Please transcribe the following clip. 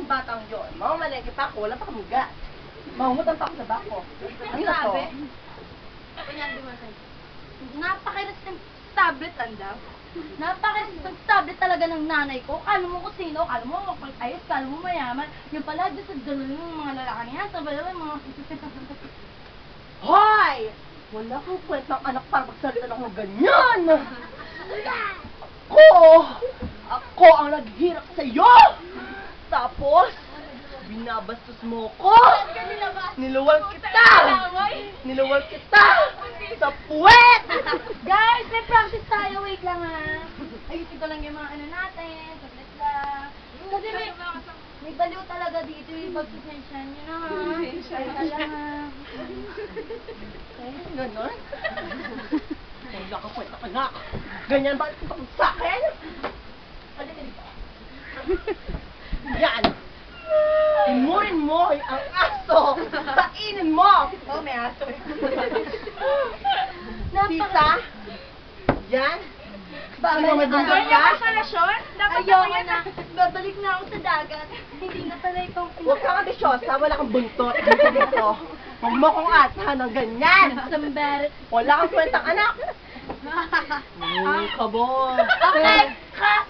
yung batang yun. Mamamalengke pa ako, wala pa kang gas. Mamumutan pa ako sa bako. Ano na to? Kunyari mo sa'yo. Napaka-resistant tablet, anda. Napaka-resistant tablet talaga ng nanay ko. Kala mo kung sino, kala mo mapag-ayos, kala mo mayaman. Yung pala, doon sa dulo ng mga lalaki niya, sa bala yung mga... Hoy! Wala kang kwentang anak para magsalita ng mga ganyan! Ako ang naghihirap sa'yo! Tapos, binabastos mo ko! Niluwal kita! Niluwal kita! Sa puwet! Guys, may practice tayo. Wait lang ha. Ayusin ko lang yung mga ano natin. Saglit lang. Kasi may baliw talaga dito yung pag-session. Yun na ha. Ay, lang ha. Ganon? Wala kang kwenta anak! Ganyan ba ito sa akin? Yan! Imurin mo ang aso! Kainin mo! Oh, may aso. Tita? Yan? Ba, may buntot ka? Ayoko na. Babalik na ako sa dagat. Hindi na pala itong... Huwag kang ambisyosa, wala kang buntot. Dito. Huwag mo kong asahan ng ganyan! Sambaret. Wala kang kwentang anak! Kabon! Okay, cut!